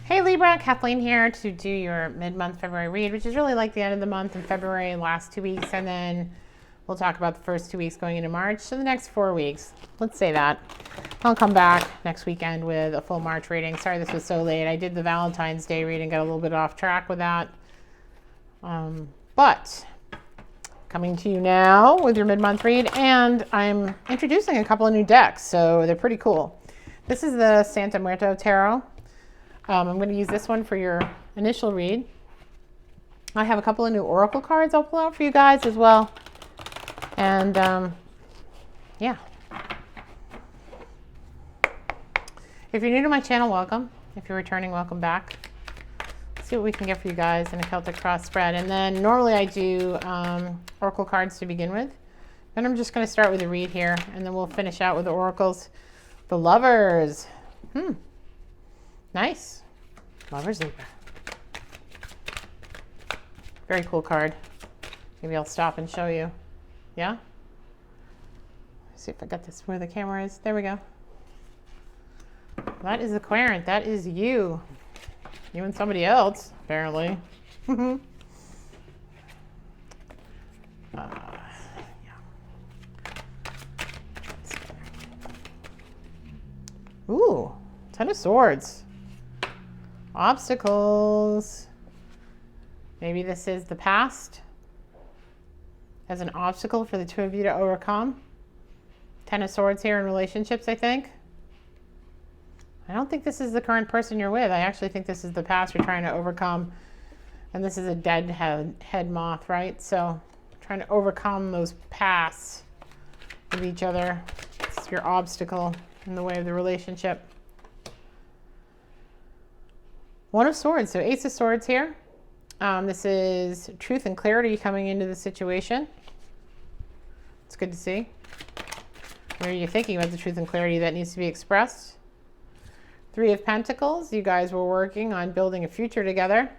Hey Libra, Kathleen here to do your mid-month February read, which is really like the end of the month in February, last 2 weeks, and then we'll talk about the first 2 weeks going into March. So the next 4 weeks, let's say that. I'll come back next weekend with a full March reading. Sorry this was so late. I did the Valentine's Day reading, got a little bit off track with that. But coming to you now with your mid-month read, and I'm introducing a couple of new decks, so they're pretty cool. This is the Santa Muerto Tarot. I'm going to use this one for your initial read. I have a couple of new oracle cards I'll pull out for you guys as well. And yeah. If you're new to my channel, welcome. If you're returning, welcome back. Let's see what we can get for you guys in a Celtic cross spread. And then normally I do oracle cards to begin with. Then I'm just going to start with a read here, and then we'll finish out with the oracles. The Lovers. Nice. Lovers Libra. Very cool card. Maybe I'll stop and show you. Yeah? Let's see if I got this where the camera is. There we go. That is the Querent. That is you. You and somebody else, apparently. Yeah. Ooh, Ten of Swords. Obstacles. Maybe this is the past as an obstacle for the two of you to overcome. Ten of Swords here in relationships, I think. I don't think this is the current person you're with. I actually think this is the past you're trying to overcome. And this is a dead head moth, right? So trying to overcome those pasts with each other. It's your obstacle in the way of the relationship. One of Swords, so Ace of Swords here. This is truth and clarity coming into the situation. It's good to see. Maybe you're thinking about the truth and clarity that needs to be expressed. Three of Pentacles, you guys were working on building a future together.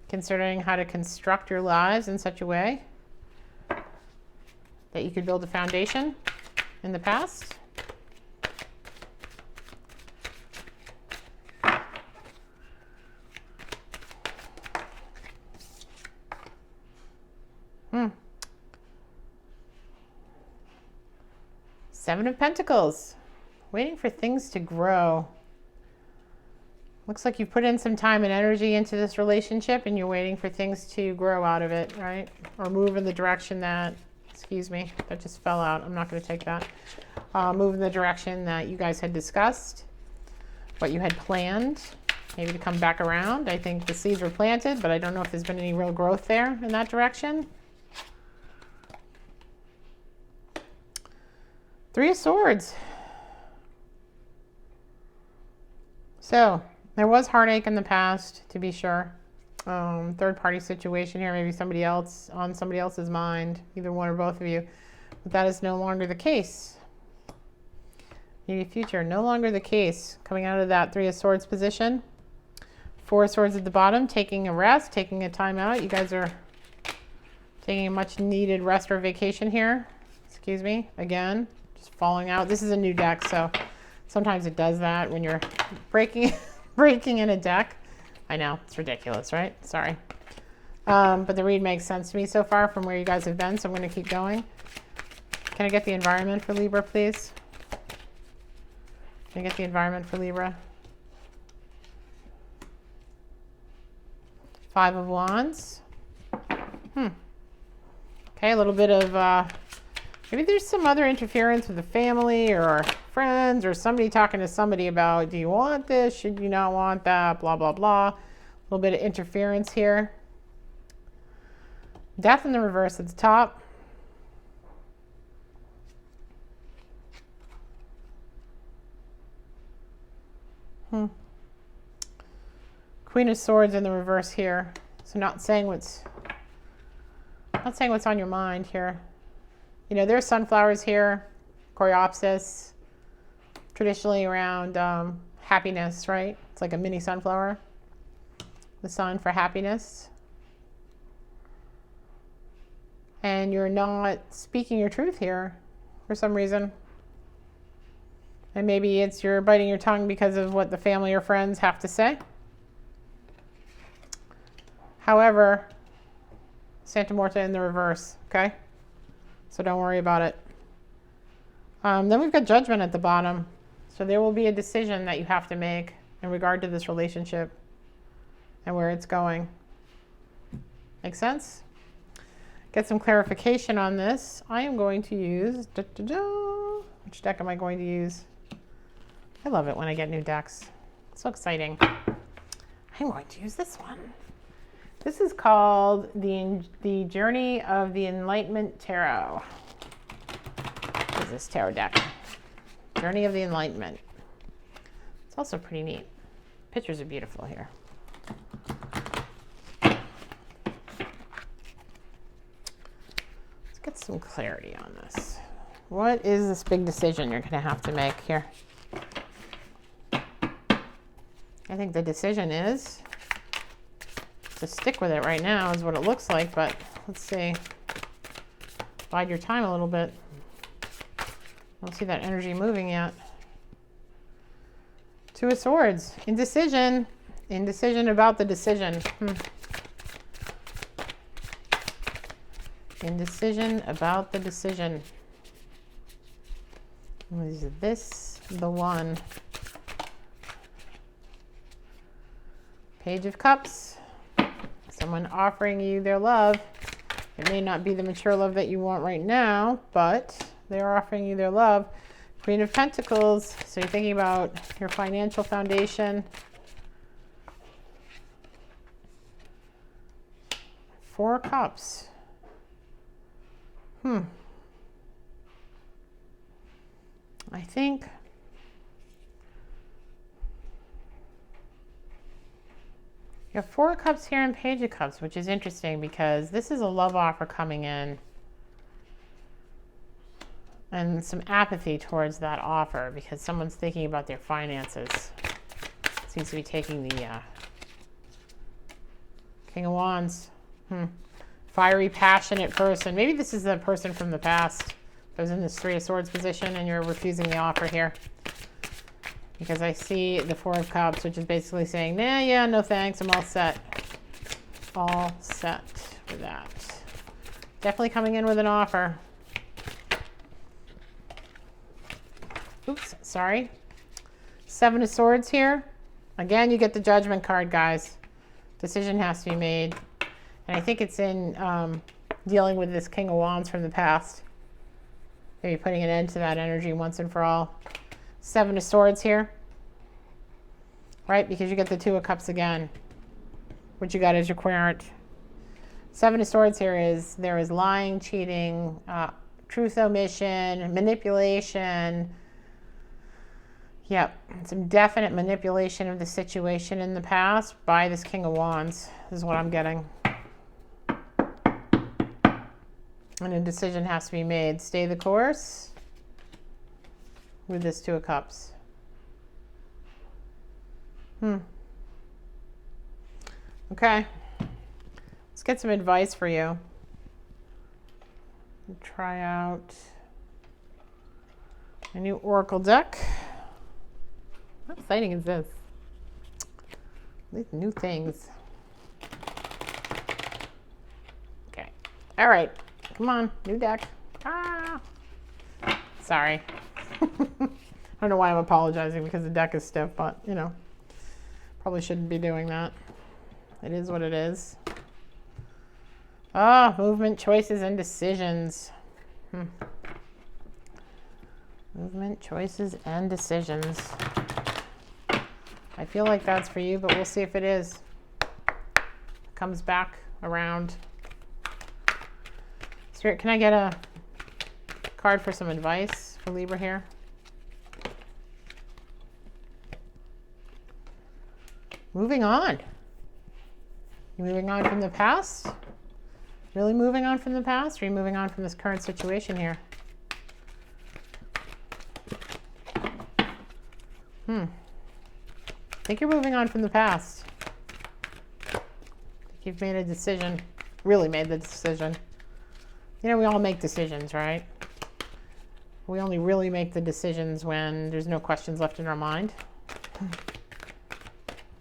Considering how to construct your lives in such a way that you could build a foundation in the past. Seven of Pentacles. Waiting for things to grow. Looks like you've put in some time and energy into this relationship and you're waiting for things to grow out of it, right? Or move in the direction that, excuse me, that just fell out. I'm not going to take that. Move in the direction that you guys had discussed, what you had planned, maybe to come back around. I think the seeds were planted, but I don't know if there's been any real growth there in that direction. Three of Swords. So there was heartache in the past, to be sure. Third party situation here, maybe somebody else on somebody else's mind, either one or both of you. But that is no longer the case. Maybe future, no longer the case. Coming out of that Three of Swords position. Four of Swords at the bottom, taking a rest, taking a time out. You guys are taking a much needed rest or vacation here. Excuse me, again. Falling out. This is a new deck, so sometimes it does that when you're breaking in a deck. I know, it's ridiculous, right? Sorry. But the read makes sense to me so far from where you guys have been, so I'm going to keep going. Can I get the environment for Libra, please? Can I get the environment for Libra? Five of Wands. Okay, a little bit of maybe there's some other interference with the family or friends or somebody talking to somebody about, do you want this? Should you not want that? Blah, blah, blah. A little bit of interference here. Death in the reverse at the top. Queen of Swords in the reverse here. So not saying what's on your mind here. You know, there's sunflowers here, Coreopsis, traditionally around happiness, right? It's like a mini sunflower, the sun for happiness. And you're not speaking your truth here for some reason. And maybe it's you're biting your tongue because of what the family or friends have to say. However, Santa Muerte in the reverse, okay? So don't worry about it. Then we've got Judgment at the bottom. So there will be a decision that you have to make in regard to this relationship and where it's going. Make sense? Get some clarification on this. I am going to use, which deck am I going to use? I love it when I get new decks. It's so exciting. I'm going to use this one. This is called the Journey of the Enlightenment Tarot. What is this tarot deck? Journey of the Enlightenment. It's also pretty neat. Pictures are beautiful here. Let's get some clarity on this. What is this big decision you're going to have to make here? I think the decision is to stick with it right now is what it looks like, but let's see. Bide your time a little bit. I don't see that energy moving yet. Two of Swords. Indecision. Indecision about the decision. Indecision about the decision. Is this the one? Page of Cups. Someone offering you their love. It may not be the mature love that you want right now, but they're offering you their love. Queen of Pentacles. So you're thinking about your financial foundation. Four of Cups. I think you have Four of Cups here and Page of Cups, which is interesting because this is a love offer coming in and some apathy towards that offer because someone's thinking about their finances. Seems to be taking the King of Wands. Fiery, passionate person. Maybe this is the person from the past that was in this Three of Swords position and you're refusing the offer here. Because I see the Four of Cups, which is basically saying, nah, yeah, no thanks, I'm all set. All set with that. Definitely coming in with an offer. Oops, sorry. Seven of Swords here. Again, you get the Judgment card, guys. Decision has to be made. And I think it's in dealing with this King of Wands from the past. Maybe putting an end to that energy once and for all. Seven of Swords here, right? Because you get the Two of Cups again, which you got as your querent. Seven of Swords here is there is lying, cheating, truth omission, manipulation. Yep, some definite manipulation of the situation in the past by this King of Wands is what I'm getting. And a decision has to be made. Stay the course with this Two of Cups. Okay. Let's get some advice for you. Try out a new Oracle deck. How exciting is this? These new things. Okay. All right. Come on. New deck. Ah. Sorry. I don't know why I'm apologizing because the deck is stiff, but you know, probably shouldn't be doing that. It is what it is. Movement, choices, and decisions. Movement, choices, and decisions. I feel like that's for you, but we'll see if it is. Comes back around. Spirit, can I get a card for some advice for Libra here? Moving on. You moving on from the past? Really moving on from the past? Or are you moving on from this current situation here? I think you're moving on from the past. I think you've made a decision. Really made the decision. You know, we all make decisions, right? We only really make the decisions when there's no questions left in our mind.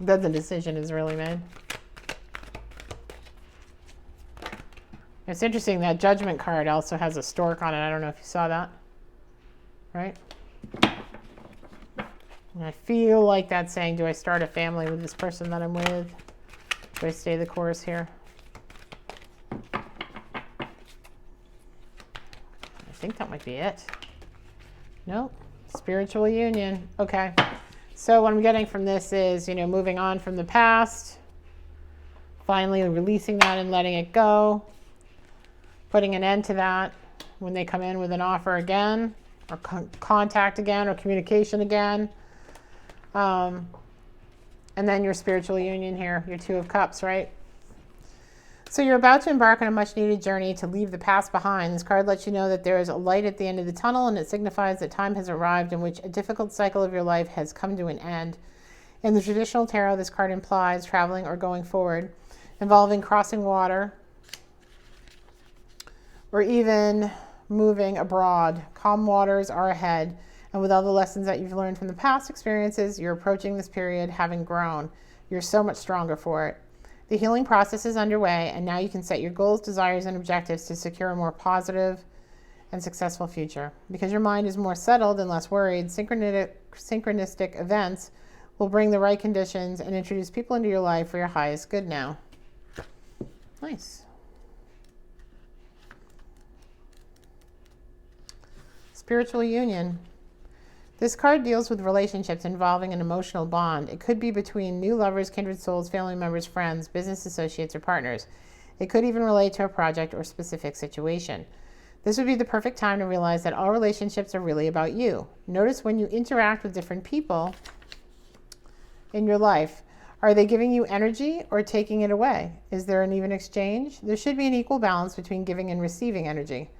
Then the decision is really made. It's interesting that Judgment card also has a stork on it. I don't know if you saw that. Right? And I feel like that's saying, do I start a family with this person that I'm with? Do I stay the course here? I think that might be it. Nope. Spiritual union. Okay. So what I'm getting from this is, you know, moving on from the past, finally releasing that and letting it go, putting an end to that when they come in with an offer again, or contact again, or communication again. And then your spiritual union here, your Two of Cups, right? So you're about to embark on a much needed journey to leave the past behind. This card lets you know that there is a light at the end of the tunnel, and it signifies that time has arrived in which a difficult cycle of your life has come to an end. In the traditional tarot, this card implies traveling or going forward, involving crossing water, or even moving abroad. Calm waters are ahead, and with all the lessons that you've learned from the past experiences, you're approaching this period having grown. You're so much stronger for it. The healing process is underway, and now you can set your goals, desires, and objectives to secure a more positive and successful future. Because your mind is more settled and less worried, synchronistic events will bring the right conditions and introduce people into your life for your highest good now. Nice. Spiritual union. This card deals with relationships involving an emotional bond. It could be between new lovers, kindred souls, family members, friends, business associates, or partners. It could even relate to a project or specific situation. This would be the perfect time to realize that all relationships are really about you. Notice when you interact with different people in your life, are they giving you energy or taking it away? Is there an even exchange? There should be an equal balance between giving and receiving energy.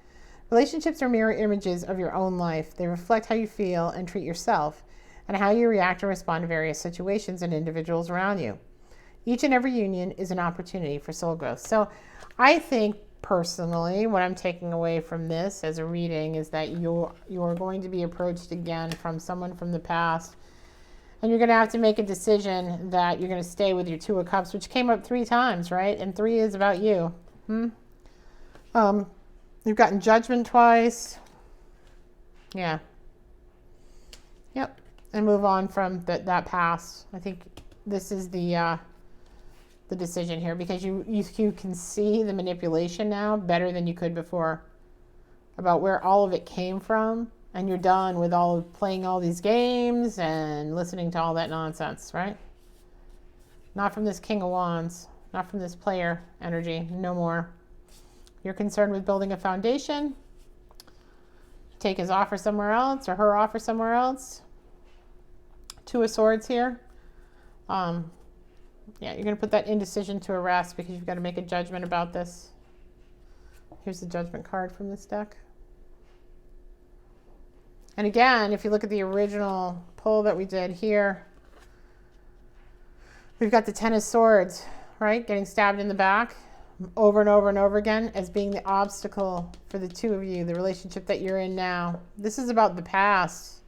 Relationships are mirror images of your own life. They reflect how you feel and treat yourself, and how you react and respond to various situations and individuals around you. Each and every union is an opportunity for soul growth. So I think personally, what I'm taking away from this as a reading is that you're going to be approached again from someone from the past, and you're going to have to make a decision that you're going to stay with your Two of Cups, which came up 3 times, right? And 3 is about you. You've gotten Judgment twice. Yeah. Yep. And move on from that past. I think this is the decision here, because you can see the manipulation now better than you could before about where all of it came from, and you're done with playing all these games and listening to all that nonsense, right? Not from this King of Wands, not from this player energy, no more. You're concerned with building a foundation. Take his offer somewhere else, or her offer somewhere else. Two of Swords here. Yeah, you're going to put that indecision to a rest, because you've got to make a judgment about this. Here's the Judgment card from this deck. And again, if you look at the original pull that we did here, we've got the Ten of Swords, right? Getting stabbed in the back over and over and over again as being the obstacle for the two of you, the relationship that you're in now. This is about the past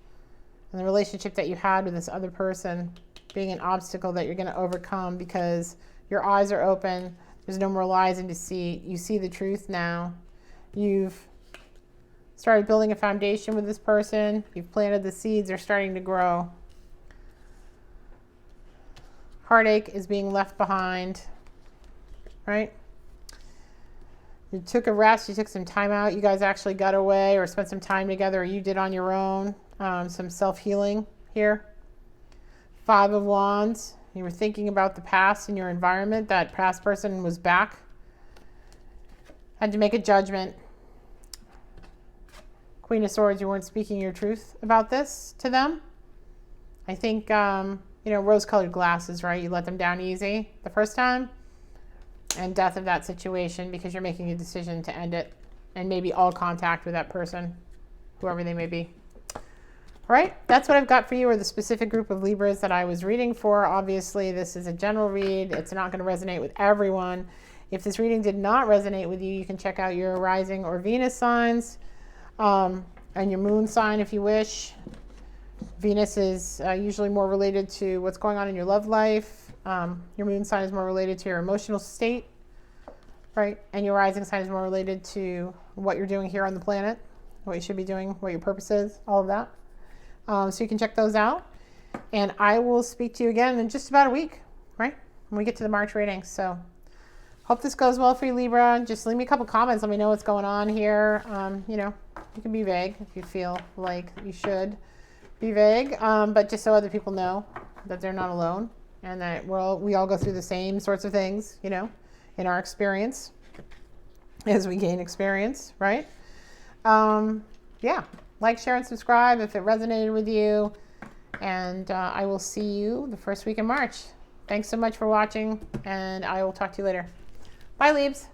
and the relationship that you had with this other person being an obstacle that you're going to overcome, because your eyes are open. There's no more lies and deceit. You see the truth now. You've started building a foundation with this person. You've planted the seeds. They're starting to grow. Heartache is being left behind, right? You took a rest, you took some time out, you guys actually got away or spent some time together, or you did on your own, some self-healing here. 5 of Wands, you were thinking about the past in your environment, that past person was back. Had to make a judgment. Queen of Swords, you weren't speaking your truth about this to them. I think, rose-colored glasses, right? You let them down easy the first time. And death of that situation, because you're making a decision to end it and maybe all contact with that person, whoever they may be. All right, that's what I've got for you, or the specific group of Libras that I was reading for. Obviously, this is a general read. It's not going to resonate with everyone. If this reading did not resonate with you, you can check out your rising or Venus signs. and your moon sign if you wish. Venus is usually more related to what's going on in your love life. Your moon sign is more related to your emotional state, right? And your rising sign is more related to what you're doing here on the planet, what you should be doing, what your purpose is, all of that. So you can check those out. And I will speak to you again in just about a week, right? When we get to the March reading. So hope this goes well for you, Libra. Just leave me a couple comments. Let me know what's going on here. You know, you can be vague if you feel like you should be vague, but just so other people know that they're not alone and that we all go through the same sorts of things, you know, in our experience as we gain experience, right? Yeah, like, share, and subscribe if it resonated with you. And I will see you the first week in March. Thanks so much for watching, and I will talk to you later. Bye, Leaves.